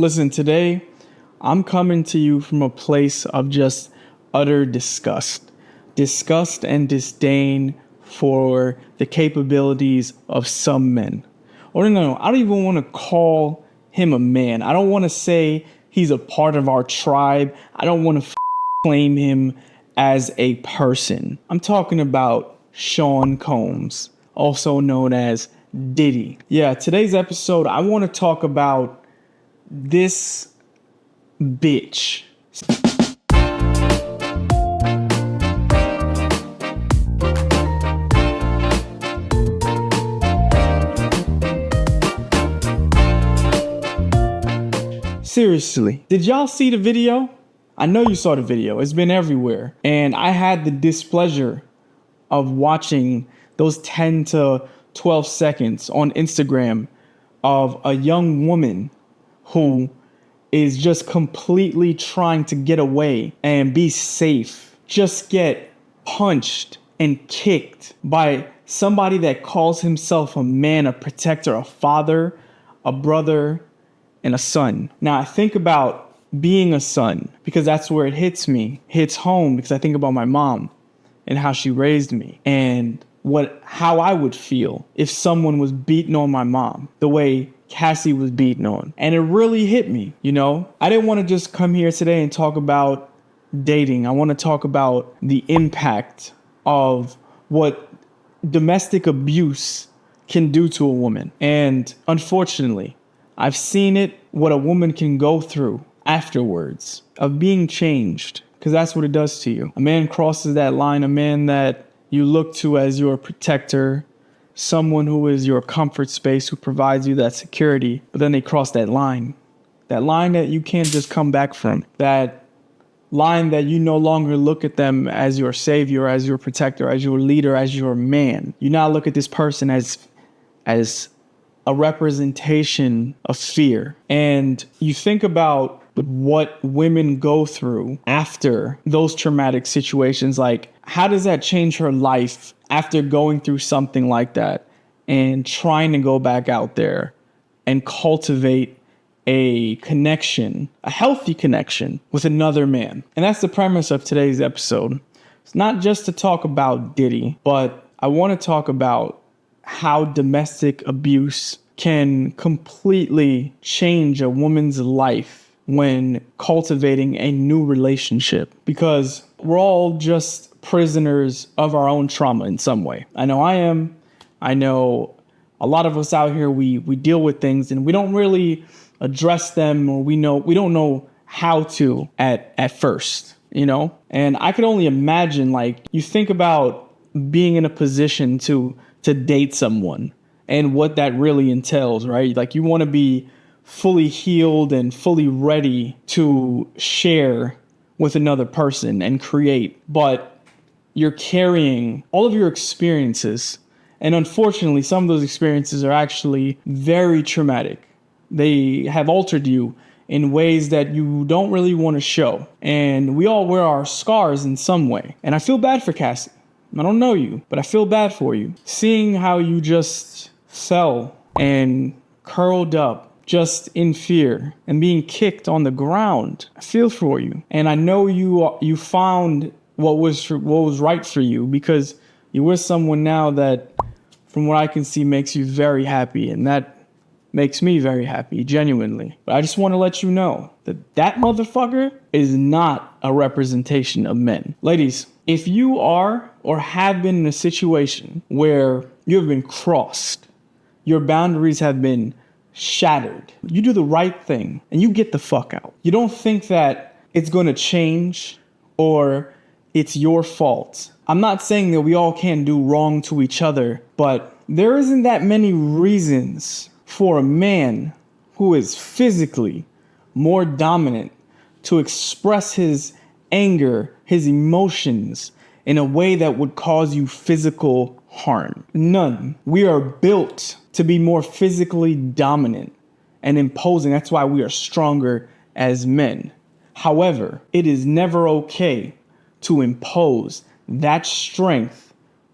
Listen, today I'm coming to you from a place of just utter disgust. Disgust and disdain for the capabilities of some men. Or no, I don't even want to call him a man. I don't want to say he's a part of our tribe. I don't want to claim him as a person. I'm talking about Sean Combs, also known as Diddy. Yeah, today's episode, I want to talk about this bitch. Seriously, did y'all see the video? I know you saw the video. It's been everywhere. And I had the displeasure of watching those 10 to 12 seconds on Instagram of a young woman who is just completely trying to get away and be safe. Just get punched and kicked by somebody that calls himself a man, a protector, a father, a brother, and a son. Now I think about being a son because that's where it hits home because I think about my mom and how she raised me and how I would feel if someone was beating on my mom the way Cassie was beaten on. And it really hit me, you know? I didn't want to just come here today and talk about dating. I want to talk about the impact of what domestic abuse can do to a woman. And unfortunately, I've seen it, what a woman can go through afterwards of being changed, because that's what it does to you. A man crosses that line, a man that you look to as your protector, someone who is your comfort space, who provides you that security, but then they cross that line that you can't just come back from, that line that you no longer look at them as your savior, as your protector, as your leader, as your man. You now look at this person as a representation of fear. And you think about what women go through after those traumatic situations. Like, how does that change her life after going through something like that and trying to go back out there and cultivate a connection, a healthy connection with another man? And that's the premise of today's episode. It's not just to talk about Diddy, but I want to talk about how domestic abuse can completely change a woman's life when cultivating a new relationship, because we're all just prisoners of our own trauma in some way. I know I am. I know a lot of us out here, we deal with things and we don't really address them, or we don't know how to at first, you know? And I could only imagine, like, you think about being in a position to date someone and what that really entails, right? Like, you want to be fully healed and fully ready to share with another person and create, but you're carrying all of your experiences. And unfortunately, some of those experiences are actually very traumatic. They have altered you in ways that you don't really want to show. And we all wear our scars in some way. And I feel bad for Cassie. I don't know you, but I feel bad for you. Seeing how you just fell and curled up just in fear and being kicked on the ground, I feel for you. And I know you found what was right for you, because you're with someone now that, from what I can see, makes you very happy. And that makes me very happy, genuinely. But I just want to let you know that motherfucker is not a representation of men. Ladies, if you are or have been in a situation where you have been crossed, your boundaries have been shattered, you do the right thing and you get the fuck out. You don't think that it's going to change or it's your fault. I'm not saying that we all can't do wrong to each other, but there isn't that many reasons for a man who is physically more dominant to express his anger, his emotions in a way that would cause you physical harm. None. We are built to be more physically dominant and imposing. That's why we are stronger as men. However, it is never okay to impose that strength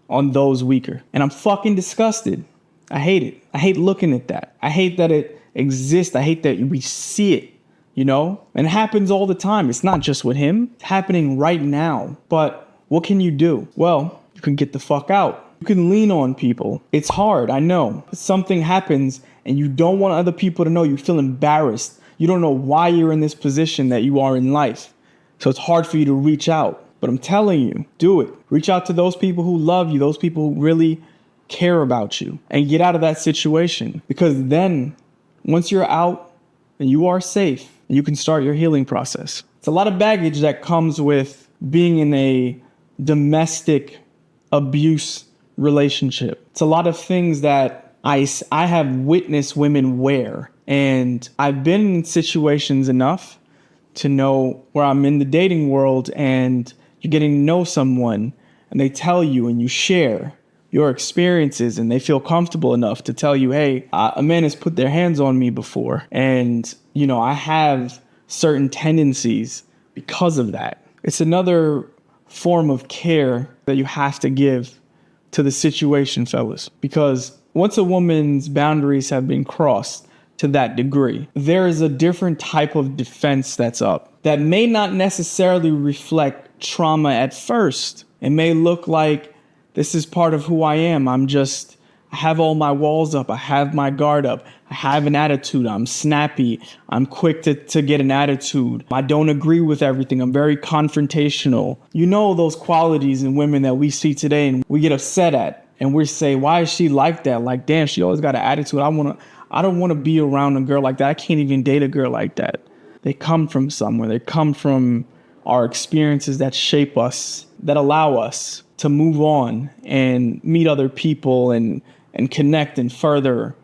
on those weaker. And I'm fucking disgusted. I hate it. I hate looking at that. I hate that it exists. I hate that we see it you know? And it happens all the time. It's not just with him. It's happening right now. But what can you do? Well, you can get the fuck out. You can lean on people. It's hard, I know. Something happens and you don't want other people to know. You feel embarrassed. You don't know why you're in this position that you are in life. So it's hard for you to reach out. But I'm telling you, do it. Reach out to those people who love you, those people who really care about you, and get out of that situation. Because then, once you're out and you are safe, you can start your healing process. It's a lot of baggage that comes with being in a domestic abuse relationship. It's a lot of things that I have witnessed women wear. And I've been in situations enough to know where I'm in the dating world and you're getting to know someone and they tell you and you share your experiences and they feel comfortable enough to tell you, hey, a man has put their hands on me before. And, you know, I have certain tendencies because of that. It's another form of care that you have to give to the situation, fellas, because once a woman's boundaries have been crossed to that degree, there is a different type of defense that's up that may not necessarily reflect trauma at first. It may look like this is part of who I am. I have all my walls up. I have my guard up. I have an attitude. I'm snappy. I'm quick to get an attitude. I don't agree with everything. I'm very confrontational. You know, those qualities in women that we see today and we get upset at. And we say, why is she like that? Like, damn, she always got an attitude. I don't want to be around a girl like that. I can't even date a girl like that. They come from somewhere. They come from our experiences that shape us, that allow us to move on and meet other people and connect and further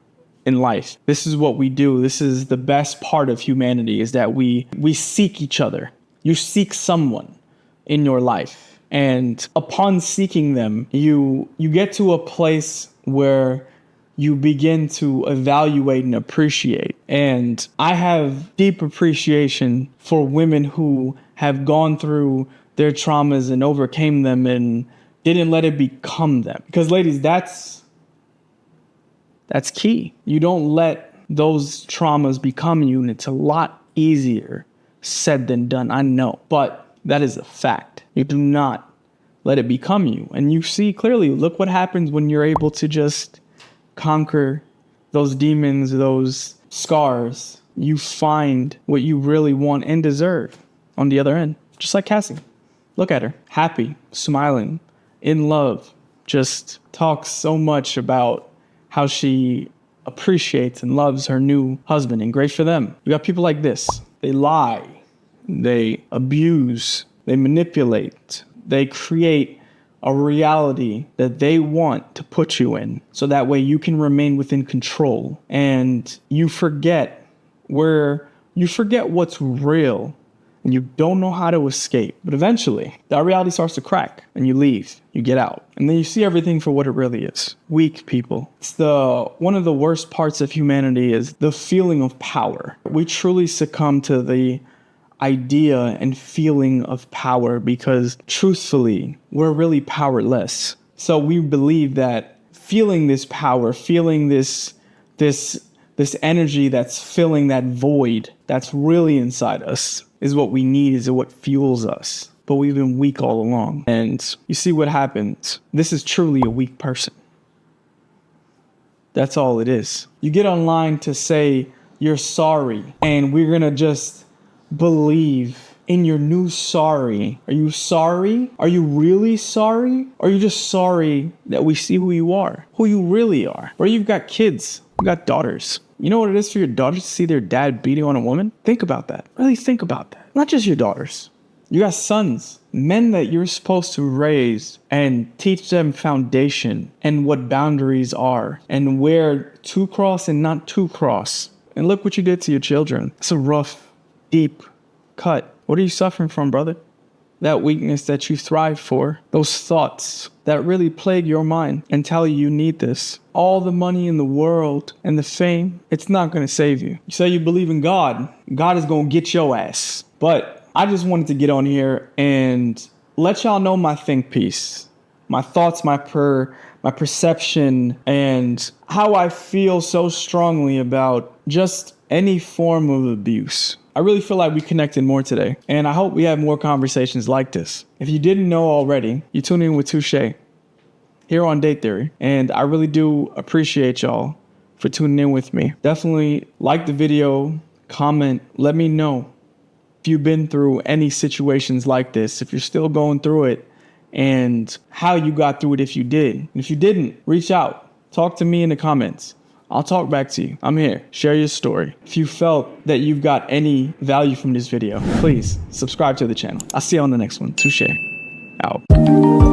in life. This is what we do. This is the best part of humanity, is that we seek each other. You seek someone in your life. And upon seeking them, you get to a place where you begin to evaluate and appreciate. And I have deep appreciation for women who have gone through their traumas and overcame them and didn't let it become them. Because ladies, that's key. You don't let those traumas become you, and it's a lot easier said than done, I know. But that is a fact. You do not let it become you. And you see clearly, look what happens when you're able to just conquer those demons, those scars. You find what you really want and deserve on the other end. Just like Cassie. Look at her. Happy, smiling, in love. Just talks so much about how she appreciates and loves her new husband, and great for them. You got people like this. They lie. They abuse. They manipulate. They create a reality that they want to put you in, so that way you can remain within control and you forget what's real and you don't know how to escape. But eventually that reality starts to crack and you leave, you get out, and then you see everything for what it really is. Weak people. It's one of the worst parts of humanity is the feeling of power. We truly succumb to the idea and feeling of power because truthfully, we're really powerless. So we believe that feeling this power, feeling this energy that's filling that void that's really inside us is what we need, is what fuels us. But we've been weak all along. And you see what happens. This is truly a weak person. That's all it is. You get online to say you're sorry, and we're going to just believe in your new sorry. Are you sorry? Are you really sorry? Or are you just sorry that we see who you are, who you really are? Or you've got kids, you've got daughters. You know what it is for your daughters to see their dad beating on a woman? Think about that. Really think about that. Not just your daughters. You got sons, men that you're supposed to raise and teach them foundation and what boundaries are and where to cross and not to cross. And look what you did to your children. It's a rough, deep cut. What are you suffering from, brother? That weakness that you thrive for, those thoughts that really plague your mind and tell you need this. All the money in the world and the fame, it's not going to save you. You say you believe in God. God is going to get your ass. But I just wanted to get on here and let y'all know my think piece, my thoughts, my perception, and how I feel so strongly about just any form of abuse. I really feel like we connected more today, and I hope we have more conversations like this. If you didn't know already, you tune in with Touché here on Date Theory, and I really do appreciate y'all for tuning in with me. Definitely like the video, comment, let me know if you've been through any situations like this, if you're still going through it, and how you got through it if you did. And if you didn't, reach out, talk to me in the comments. I'll talk back to you. I'm here. Share your story. If you felt that you've got any value from this video, please subscribe to the channel. I'll see you on the next one. Touché. Out.